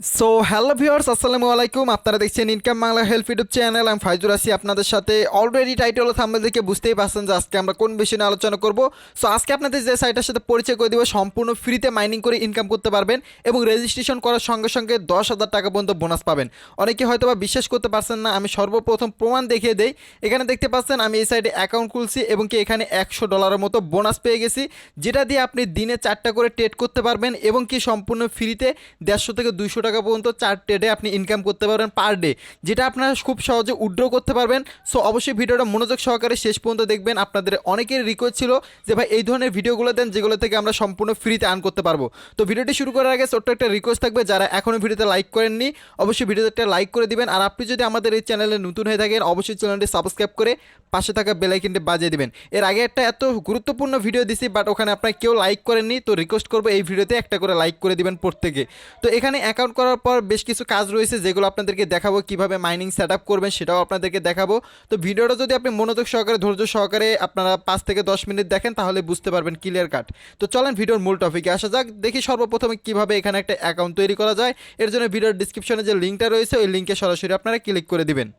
So hello viewers, আসসালামু আলাইকুম। আপনারা দেখছেন income Bangla help YouTube channel. আমি ফাইজুর আছি আপনাদের সাথে। অলরেডি টাইটেল ও থাম্বনেল দেখে বুঝতেই পারছেন যে আজকে আমরা কোন বিষয় নিয়ে আলোচনা করব। সো আজকে আপনাদের যে সাইটের সাথে পরিচয় করে দিব, সম্পূর্ণ ফ্রিতে মাইনিং করে ইনকাম করতে পারবেন এবং রেজিস্ট্রেশন করার সঙ্গে সঙ্গে 10,000 টাকা পর্যন্ত বোনাস পাবেন। অনেকে হয়তো বা বিশ্বাস করতে পারছেন না, আমি সর্বপ্রথম প্রমাণ দেখিয়ে দেই। এখানে দেখতে পাচ্ছেন আমি এই সাইডে অ্যাকাউন্ট খুলছি এবং কি এখানে $100 মতো বোনাস পেয়ে গেছি, যেটা দিয়ে আপনি দিনে 4টা করে ট্রেড করতে পারবেন এবং কি সম্পূর্ণ ফ্রিতে 150 থেকে 200 টাকা পর্যন্ত 4 ট্রেডে আপনি ইনকাম করতে পারবেন পার ডে, যেটা আপনারা খুব সহজে উইথড্র করতে পারবেন। সো অবশ্যই ভিডিওটা মনোযোগ সহকারে শেষ পর্যন্ত দেখবেন। আপনাদের অনেকের রিকোয়েস্ট ছিল যে ভাই এই ধরনের ভিডিওগুলো দেন যেগুলো থেকে আমরা সম্পূর্ণ ফ্রিতে আর্ন করতে পারবো। তো ভিডিওটি শুরু করার আগে ছোট্ট একটা রিকোয়েস্ট থাকবে, যারা এখনও ভিডিওতে লাইক করেননি অবশ্যই ভিডিওতে একটা লাইক করে দিবেন। আর আপনি যদি আমাদের এই চ্যানেলে নতুন হয়ে থাকেন অবশ্যই চ্যানেলটি সাবস্ক্রাইব করে পাশে থাকা বেল আইকনটি বাজিয়ে দিবেন। এর আগে একটা এত গুরুত্বপূর্ণ ভিডিও দিছি, বাট ওখানে আপনারা কেউ লাইক করেননি, তো রিকোয়েস্ট করবো এই ভিডিওতে একটা করে লাইক করে দিবেন প্রত্যেকে। তো এখানে অ্যাকাউন্ট করার পর বেশ কিছু কাজ রয়েছে যেগুলো আপনাদেরকে দেখাবো, কিভাবে মাইনিং সেট আপ করবেন সেটাও আপনাদেরকে দেখাবো। তো ভিডিওটা যদি আপনি মনোযোগ সহকারে ধৈর্য সহকারে আপনারা 5 থেকে 10 মিনিট দেখেন তাহলে বুঝতে পারবেন ক্লিয়ার কাট। তো চলেন ভিডিওর মূল টপিকে আসা যাক। দেখি সর্বপ্রথমে কিভাবে এখানে একটা অ্যাকাউন্ট তৈরি করা যায়। এর জন্য ভিডিওর ডিসক্রিপশনে যে লিঙ্কটা রয়েছে ওই লিঙ্কে সরাসরি আপনারা ক্লিক করে দিবেন।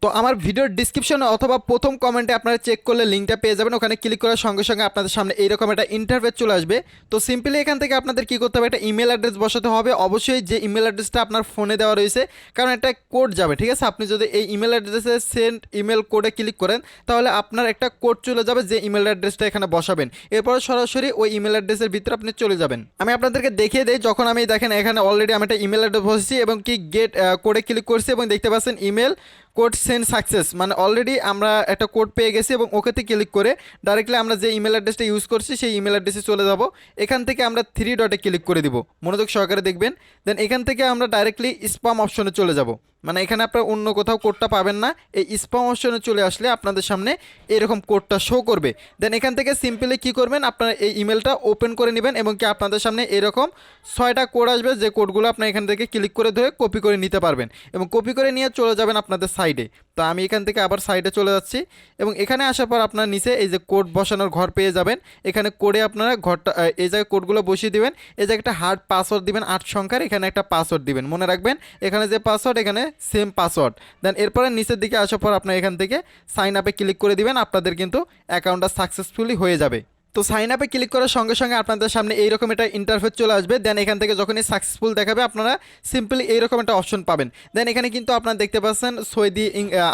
তো আমার ভিডিওর ডিসক্রিপশনে অথবা প্রথম কমেন্টে আপনারা চেক করলে লিঙ্কটা পেয়ে যাবেন। ওখানে ক্লিক করার সঙ্গে সঙ্গে আপনাদের সামনে এইরকম একটা ইন্টারফেস চলে আসবে। তো সিম্পলি এখান থেকে আপনাদের কী করতে হবে, একটা ইমেল অ্যাড্রেস বসাতে হবে। অবশ্যই যে ইমেল অ্যাড্রেসটা আপনার ফোনে দেওয়া রয়েছে, কারণ একটা কোড যাবে, ঠিক আছে। আপনি যদি এই ইমেল অ্যাড্রেসে সেন্ড ইমেল কোডে ক্লিক করেন তাহলে আপনার একটা কোড চলে যাবে যে ইমেল অ্যাড্রেসটা এখানে বসাবেন। এরপরে সরাসরি ওই ইমেল অ্যাড্রেসের ভিতরে আপনি চলে যাবেন। আমি আপনাদেরকে দেখিয়ে দিই, যখন আমি দেখেন এখানে অলরেডি আমি একটা ইমেল অ্যাড্রেস বসেছি এবং কি গেট কোডে ক্লিক করছি এবং দেখতে পাচ্ছেন ইমেল কোড সেন্ড সাকসেস, মানে অলরেডি আমরা একটা কোড পেয়ে গেছি এবং ওকেতে ক্লিক করে ডাইরেক্টলি আমরা যে ইমেল অ্যাড্রেসটা ইউজ করছি সেই ইমেল অ্যাড্রেসে চলে যাব। এখান থেকে আমরা 3 ডটে ক্লিক করে দিব, মনোযোগ সহকারে দেখবেন। দেন এখান থেকে আমরা ডাইরেক্টলি স্প্যাম অপশনে চলে যাব, মানে এখানে আপনারা অন্য কোথাও কোডটা পাবেন না। এই স্প্যাম অপশনে চলে আসলে আপনাদের সামনে এরকম কোডটা শো করবে। দেন এখান থেকে সিম্পলি কী করবেন, আপনারা এই ইমেলটা ওপেন করে নেবেন এবং কি আপনাদের সামনে এরকম 6টা কোড আসবে, যে কোডগুলো আপনার এখান থেকে ক্লিক করে ধরে কপি করে নিতে পারবেন এবং কপি করে নিয়ে চলে যাবেন আপনাদের সাইডে। তো আমি এখান থেকে আবার সাইডে চলে যাচ্ছি এবং এখানে আসার পর আপনার নিচে এই যে কোড বসানোর ঘর পেয়ে যাবেন। এখানে কোডে আপনারা ঘরটা এই জায়গায় কোডগুলো বসিয়ে দিবেন। এই জায়গায় একটা হার্ড পাসওয়ার্ড দিবেন 8 সংখ্যার, এখানে একটা পাসওয়ার্ড দিবেন, মনে রাখবেন এখানে যে পাসওয়ার্ড এখানে সেম পাসওয়ার্ড। দেন এরপরে নিচের দিকে আসার পর আপনার এখান থেকে সাইন আপে ক্লিক করে দিবেন, আপনাদের কিন্তু অ্যাকাউন্টটা সাকসেসফুলি হয়ে যাবে। তো সাইন আপে ক্লিক করার সঙ্গে সঙ্গে আপনাদের সামনে এইরকম একটা ইন্টারফেস চলে আসবে। দেন এখান থেকে যখনই সাকসেসফুল দেখাবে আপনারা সিম্পলি এইরকম একটা অপশন পাবেন। দেন এখানে কিন্তু আপনারা দেখতে পাচ্ছেন সৌদি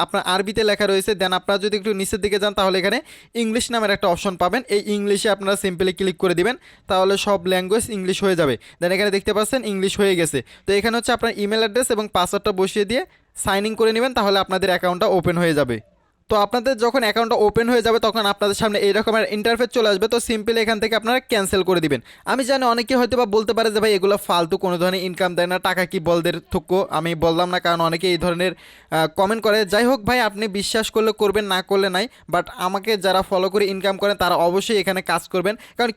আপনার আরবিতে লেখা রয়েছে। দেন আপনারা যদি একটু নিচের দিকে যান তাহলে এখানে ইংলিশ নামের একটা অপশন পাবেন। এই ইংলিশে আপনারা সিম্পলি ক্লিক করে দিবেন, তাহলে সব ল্যাঙ্গুয়েজ ইংলিশ হয়ে যাবে। দেন এখানে দেখতে পাচ্ছেন ইংলিশ হয়ে গেছে। তো এখানে হচ্ছে আপনার ইমেল অ্যাড্রেস এবং পাসওয়ার্ডটা বসিয়ে দিয়ে সাইন ইন করে নেবেন, তাহলে আপনাদের অ্যাকাউন্টটা ওপেন হয়ে যাবে। তো আপনাদের যখন অ্যাকাউন্টটা ওপেন হয়ে যাবে তখন আপনাদের সামনে এই রকমের ইন্টারফেস চলে আসবে। তো সিম্পলি এখান থেকে আপনারা ক্যান্সেল করে দিবেন। আমি জানি অনেকে হয়তো বা বলতে পারে যে ভাই এগুলো ফালতু, কোনো ধরনের ইনকাম দেয় না, টাকা কি বলদের থুকো। আমি বললাম না, কারণ অনেকে এই ধরনের কমেন্ট করে। যাই হোক ভাই, আপনি বিশ্বাস করলে করবেন, না করলে নাই, বাট আমাকে যারা ফলো করে ইনকাম করেন তারা অবশ্যই এখানে কাজ করবেন, কারণ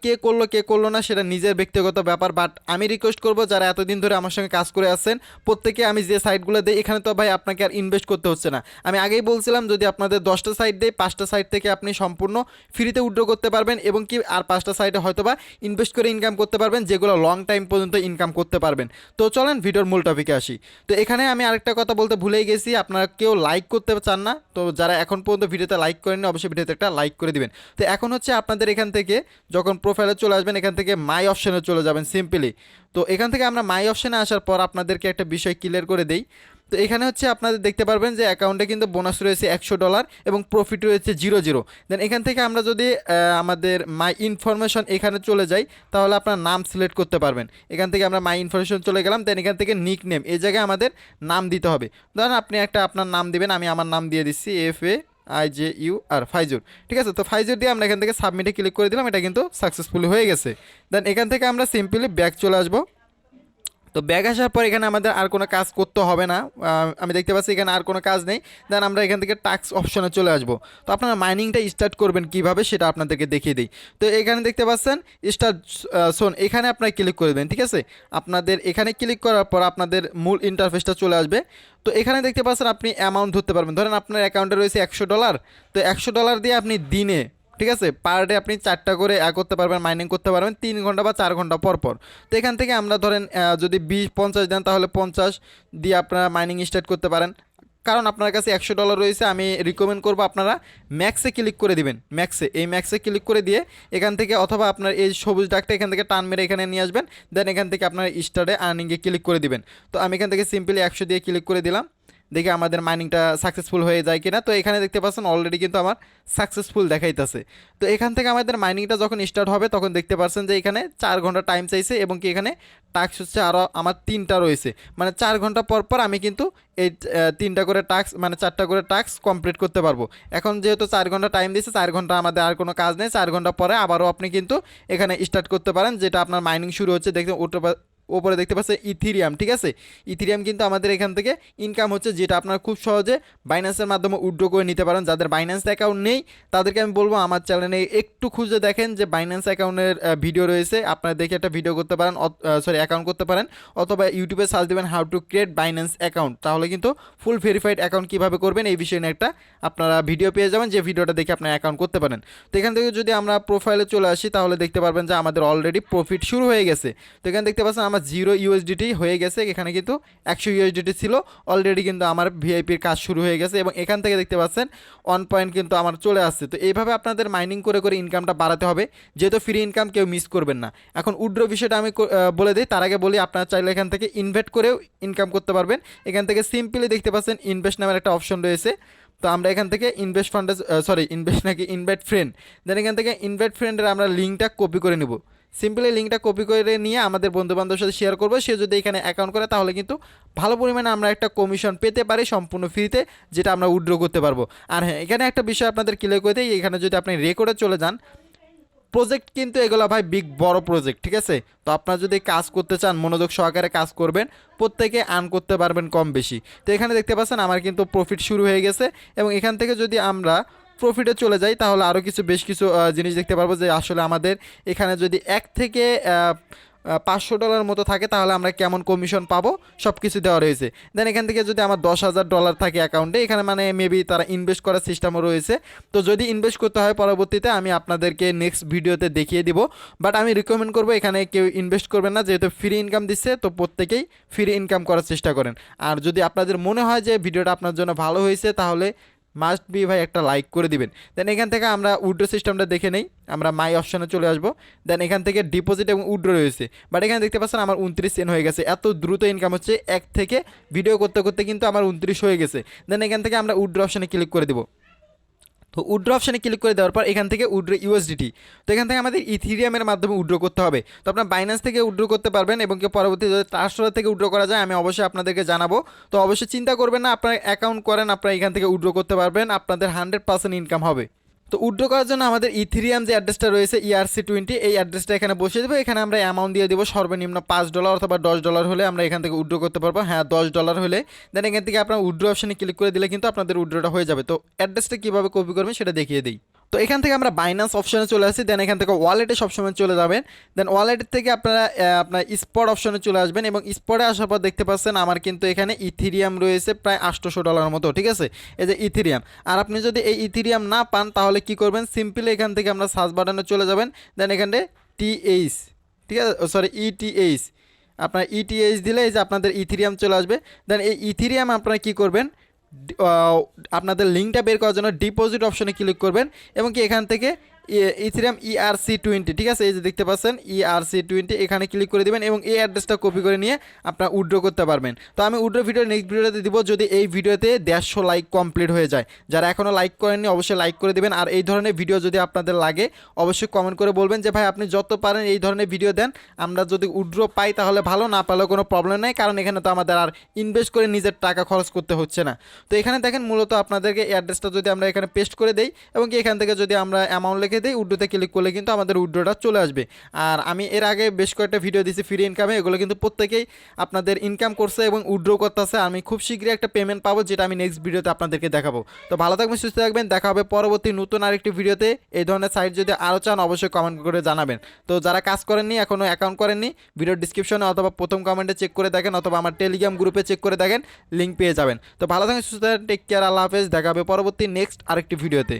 কে করলো না সেটা নিজের ব্যক্তিগত ব্যাপার। বাট আমি রিকোয়েস্ট করবো যারা এতদিন ধরে আমার সঙ্গে কাজ করে আসছেন প্রত্যেকে, আমি যে সাইটগুলো দিই এখানে তো ভাই আপনাকে আর ইনভেস্ট করতে হচ্ছে না। আমি আগেই বলছিলাম যদি আপনাদের 10টা সাইট দেয় 5টা সাইট থেকে আপনি সম্পূর্ণ ফ্রিতে উইথড্র করতে পারবেন এবং কি আর 5টা সাইটে হয়তোবা ইনভেস্ট করে ইনকাম করতে পারবেন, যেগুলো লং টাইম পর্যন্ত ইনকাম করতে পারবেন। তো চলেন ভিডিওর মূল টপিকে আসি। তো এখানে আমি আরেকটা কথা বলতে ভুলেই গেছি, আপনারা কেউ লাইক করতে চান না, তো যারা এখন পর্যন্ত ভিডিওতে লাইক করেননি অবশ্যই ভিডিওতে একটা লাইক করে দিবেন। তো এখন হচ্ছে আপনাদের এখান থেকে যখন প্রোফাইলে চলে আসবেন এখান থেকে মাই অপশানে চলে যাবেন সিম্পলি। তো এখান থেকে আমরা মাই অপশানে আসার পর আপনাদেরকে একটা বিষয় ক্লিয়ার করে দেই। তো এখানে হচ্ছে আপনাদের দেখতে পারবেন যে অ্যাকাউন্টে কিন্তু বোনাস রয়েছে $100 এবং প্রফিট রয়েছে 0 দেন এখান থেকে আমরা যদি আমাদের মাই ইনফরমেশন এখানে চলে যাই তাহলে আপনার নাম সিলেক্ট করতে পারবেন। এখান থেকে আমরা মাই ইনফরমেশন চলে গেলাম। দেন এখান থেকে নিক নেম, এই জায়গায় আমাদের নাম দিতে হবে। ধরেন আপনি একটা আপনার নাম দিবেন, আমি আমার নাম দিয়ে দিচ্ছি FAIJUR ফাইজুর, ঠিক আছে। তো ফাইজুর দিয়ে আমরা এখান থেকে সাবমিটে ক্লিক করে দিলাম, এটা কিন্তু সাকসেসফুলি হয়ে গেছে। দেন এখান থেকে আমরা সিম্পলি ব্যাক চলে আসবো। তো ব্যাগ আসার পর এখানে আমাদের আর কোনো কাজ করতে হবে না, আমি দেখতে পাচ্ছি এখানে আর কোনো কাজ নেই। দেন আমরা এখান থেকে টাস্ক অপশনে চলে আসবো। তো আপনারা মাইনিংটা স্টার্ট করবেন কীভাবে সেটা আপনাদেরকে দেখিয়ে দিই। তো এখানে দেখতে পাচ্ছেন স্টার্ট শোন, এখানে আপনারা ক্লিক করে দেবেন, ঠিক আছে। আপনাদের এখানে ক্লিক করার পর আপনাদের মূল ইন্টারফেসটা চলে আসবে। তো এখানে দেখতে পাচ্ছেন আপনি অ্যামাউন্ট ধরতে পারবেন। ধরেন আপনার অ্যাকাউন্টে রয়েছে $100, তো $100 দিয়ে আপনি দিনে ঠিক আছে, পার ডে আপনি 4টা করে করতে পারবেন, মাইনিং করতে পারবেন 3 ঘন্টা বা 4 ঘন্টা পর পর। তো এখান থেকে আমরা ধরেন যদি 20-50 দেন তাহলে 50 দিয়ে আপনারা মাইনিং স্টার্ট করতে পারেন। কারণ আপনার কাছে $100 রয়েছে, আমি রিকমেন্ড করবো আপনারা ম্যাক্সে ক্লিক করে দিবেন। ম্যাক্সে ক্লিক করে দিয়ে এখান থেকে, অথবা আপনার এই সবুজ ডাকটা এখান থেকে টান মেরে এখানে নিয়ে আসবেন, দেন এখান থেকে আপনার স্টার্টে আর্নিংয়ে ক্লিক করে দিবেন। তো আমি এখান থেকে সিম্পলি 100 দিয়ে ক্লিক করে দিলাম, দেখি আমাদের মাইনিংটা সাকসেসফুল হয়ে যায় কিনা। তো এখানে দেখতে পাচ্ছেন অলরেডি কিন্তু আমার সাকসেসফুল দেখাইতেছে। তো এখান থেকে আমাদের মাইনিংটা যখন স্টার্ট হবে তখন দেখতে পাচ্ছেন যে এখানে 4 ঘন্টা টাইম চাইছে, এবং কি এখানে টাস্ক হচ্ছে আরও আমার 3টা রয়েছে, মানে 4 ঘন্টা পর পর আমি কিন্তু এই 3টা করে টাস্ক, মানে 4টা করে টাস্ক কমপ্লিট করতে পারবো। এখন যেহেতু 4 ঘন্টা টাইম দিয়েছে, 4 ঘন্টা আমাদের আর কোনো কাজ নেই, 4 ঘন্টা পরে আবারও আপনি কিন্তু এখানে স্টার্ট করতে পারেন, যেটা আপনার মাইনিং শুরু হচ্ছে। দেখতে ওপরে দেখতে পাচ্ছেন ইথিরিয়াম, ঠিক আছে। ইথিরিয়াম কিন্তু আমাদের এখান থেকে ইনকাম হচ্ছে, যেটা আপনার খুব সহজে বাইন্যান্সের মাধ্যমে উইথড্র করে নিতে পারেন। যাদের বাইন্যান্স অ্যাকাউন্ট নেই তাদেরকে আমি বলবো আমার চ্যানেলে একটু খুঁজে দেখেন যে বাইন্যান্স অ্যাকাউন্টের ভিডিও রয়েছে, আপনারা দেখে একটা ভিডিও করতে পারেন, অ্যাকাউন্ট করতে পারেন, অথবা ইউটিউবে সার্চ দেবেন how to create Binance account, তাহলে কিন্তু ফুল ভেরিফাইড অ্যাকাউন্ট কীভাবে করবেন এই বিষয়ে নিয়ে একটা আপনারা ভিডিও পেয়ে যাবেন, যে ভিডিওটা দেখে আপনার অ্যাকাউন্ট করতে পারেন। তো এখান থেকে যদি আমরা প্রোফাইলে চলে আসি তাহলে দেখতে পারবেন যে আমাদের অলরেডি প্রফিট শুরু হয়ে গেছে। তো এখানে দেখতে পাচ্ছেন আমার 0 USDT হয়ে গেছে, এখানে কিন্তু 100 USDT ছিল অলরেডি, কিন্তু আমার ভিআইপির কাজ শুরু হয়ে গেছে, এবং এখান থেকে দেখতে পাচ্ছেন 1 পয়েন্ট কিন্তু আমার চলে আসছে। তো এইভাবে আপনাদের মাইনিং করে করে ইনকামটা বাড়াতে হবে, যেহেতু ফ্রি ইনকাম কেউ মিস করবেন না। এখন উইথড্র বিষয়টা আমি বলে দিই, তার আগে বলি আপনারা চাইলে এখান থেকে ইনভেস্ট করেও ইনকাম করতে পারবেন। এখান থেকে সিম্পলি দেখতে পাচ্ছেন ইনভেস্ট নামের একটা অপশন রয়েছে। তো আমরা এখান থেকে ইনভাইট ফ্রেন্ড, দেন এখান থেকে ইনভাইট ফ্রেন্ডের আমরা লিঙ্কটা কপি করে নেব। সিম্পলি লিঙ্কটা কপি করে নিয়ে আমাদের বন্ধুবান্ধবের সাথে শেয়ার করবো। সে যদি এখানে অ্যাকাউন্ট করে তাহলে কিন্তু ভালো পরিমাণে আমরা একটা কমিশন পেতে পারি সম্পূর্ণ ফ্রিতে, যেটা আমরা উইথড্র করতে পারবো। আর হ্যাঁ, এখানে একটা বিষয় আপনাদের ক্লিয়ার করে দিই, এখানে যদি আপনি রেকর্ডে চলে যান, প্রজেক্ট কিন্তু এগুলো ভাই বড় প্রজেক্ট, ঠিক আছে। তো আপনারা যদি কাজ করতে চান মনোযোগ সহকারে কাজ করবেন, প্রত্যেকে আর্ন করতে পারবেন কম বেশি। তো এখানে দেখতে পাচ্ছেন আমার কিন্তু প্রফিট শুরু হয়ে গেছে, এবং এখান থেকে যদি আমরা প্রফিটে চলে যাই তাহলে আরও বেশ কিছু জিনিস দেখতে পারবো, যে আসলে আমাদের এখানে যদি 1 থেকে $500 মতো থাকে তাহলে আমরা কেমন কমিশন পাবো সব কিছু দেওয়া রয়েছে। দেন এখান থেকে যদি আমার $10,000 থাকে অ্যাকাউন্টে, এখানে মানে মেবি তারা ইনভেস্ট করার সিস্টেমও রয়েছে। তো যদি ইনভেস্ট করতে হয় পরবর্তীতে আমি আপনাদেরকে নেক্সট ভিডিওতে দেখিয়ে দিব, বাট আমি রিকমেন্ড করবো এখানে কেউ ইনভেস্ট করবেন না, যেহেতু ফ্রি ইনকাম দিচ্ছে, তো প্রত্যেকেই ফ্রি ইনকাম করার চেষ্টা করেন। আর যদি আপনাদের মনে হয় যে ভিডিওটা আপনার জন্য ভালো হয়েছে তাহলে মাস্ট বি ভাই একটা লাইক করে দিবেন। দেন এখান থেকে আমরা উইথড্র সিস্টেমটা দেখে নেই, আমরা মাই অপশানে চলে আসবো। দেন এখান থেকে ডিপোজিট এবং উইথড্র রয়েছে, বাট এখানে দেখতে পাচ্ছেন আমার 29 সেন্ট হয়ে গেছে। এত দ্রুত ইনকাম হচ্ছে, 1 থেকে ভিডিও করতে করতে কিন্তু আমার 29 হয়ে গেছে। দেন এখান থেকে আমরা উইথড্র অপশানে ক্লিক করে দেবো। তো উইথড্র অপশানে ক্লিক করে দেওয়ার পর এখান থেকে উইথড্র ইউএসডিটি, তো এখান থেকে আমাদের ইথিরিয়ামের মাধ্যমে উইথড্র করতে হবে। তো আপনার বাইন্যান্স থেকে উইথড্র করতে পারবেন, এবং কি পরবর্তী যদি ট্রাস্টার থেকে উইথড্র করা যায় আমি অবশ্যই আপনাদেরকে জানাবো। তো অবশ্যই চিন্তা করবেন না, আপনার অ্যাকাউন্ট করেন, আপনারা এখান থেকে উইথড্র করতে পারবেন, আপনাদের 100% ইনকাম হবে। তো উইথড্র করার জন্য আমাদের ইথিরিয়াম যে অ্যাড্রেসটা রয়েছে ERC20, এই অ্যাড্রেসটা এখানে বসিয়ে দেবো। এখানে আমরা অ্যামাউন্ট দিয়ে দেবো সর্বনিম্ন $5 অথবা $10 হলে আমরা এখান থেকে উইথড্র করতে পারবো। হ্যাঁ, $10 হলে। দেন এখান থেকে আপনার উইথড্র অপশানে ক্লিক করে দিলে কিন্তু আপনাদের উইথড্রটা হয়ে যাবে। তো অ্যাড্রেসটা কীভাবে কপি করবেন সেটা দেখিয়ে দিই। তো এখান থেকে আমরা বাইন্যান্স অপশনে চলে আসি, দেন এখান থেকে ওয়ালেটে সবসময় চলে যাবেন। দেন ওয়ালেটের থেকে আপনারা আপনার স্পট অপশনে চলে আসবেন, এবং স্পটে আসার পর দেখতে পাচ্ছেন আমার কিন্তু এখানে ইথিরিয়াম রয়েছে প্রায় $800 মতো, ঠিক আছে। এই যে ইথিরিয়াম। আর আপনি যদি এই ইথিরিয়াম না পান তাহলে কি করবেন, সিম্পলি এখান থেকে আমরা সার্চ বাটনে চলে যাবেন। দেন এখানে TH, ঠিক আছে, ETH, আপনার ETH দিলে এই যে আপনাদের ইথিরিয়াম চলে আসবে। দেন এই ইথিরিয়াম আপনারা কী করবেন, আপনাদের লিঙ্কটা বের করার জন্য ডিপোজিট অপশনে ক্লিক করবেন, এবং কি এখান থেকে ইথিরিয়াম ERC20, ঠিক আছে, এই যে দেখতে পাচ্ছেন ERC20, এখানে ক্লিক করে দেবেন, এবং এই অ্যাড্রেসটা কপি করে নিয়ে আপনারা উইথড্র করতে পারবেন। তো আমি উইথড্র ভিডিও নেক্সট ভিডিওতে দিব, যদি এই ভিডিওতে 150 লাইক কমপ্লিট হয়ে যায়। যারা এখনও লাইক করেননি অবশ্যই লাইক করে দেবেন। আর এই ধরনের ভিডিও যদি আপনাদের লাগে অবশ্যই কমেন্ট করে বলবেন যে ভাই আপনি যত পারেন এই ধরনের ভিডিও দেন, আমরা যদি উইথড্র পাই তাহলে ভালো, না পালেও কোনো প্রবলেম নেই, কারণ এখানে তো আমাদের আর ইনভেস্ট করে নিজের টাকা খরচ করতে হচ্ছে না। তো এখানে দেখেন মূলত আপনাদেরকে এই অ্যাড্রেসটা যদি আমরা এখানে পেস্ট করে দেই, এবং কি এখান থেকে যদি আমরা অ্যামাউন্ট লিখে দিই, উইথড্রোতে ক্লিক করলে কিন্তু আমাদের উইথড্রোটা চলে আসবে। আর আমি এর আগে বেশ কয়েকটা ভিডিও দিয়েছি ফ্রি ইনকামে, এগুলো কিন্তু প্রত্যেকেই আপনাদের ইনকাম করছে এবং উইথড্র করতেছে। আমি খুব শীঘ্রই একটা পেমেন্ট পাবো, যেটা আমি নেক্সট ভিডিওতে আপনাদেরকে দেখাবো। তো ভালো থাকবেন, সুস্থ থাকবেন, দেখা হবে পরবর্তী নতুন আরেকটি ভিডিওতে। এই ধরনের সাইট যদি আরও চান অবশ্যই কমেন্ট করে জানাবেন। তো যারা কাজ করেননি, এখনও অ্যাকাউন্ট করেননি, ভিডিওর ডিসক্রিপশনে অথবা প্রথম কমেন্টে চেক করে দেখেন, অথবা আমার টেলিগ্রাম গ্রুপে চেক করে দেখেন, লিঙ্ক পেয়ে যাবেন। তো ভালো থাকেন, সুস্থ থাকেন, টেক কেয়ার, আল্লাহ হাফেজ, দেখা হবে পরবর্তী নেক্সট আরেকটি ভিডিওতে।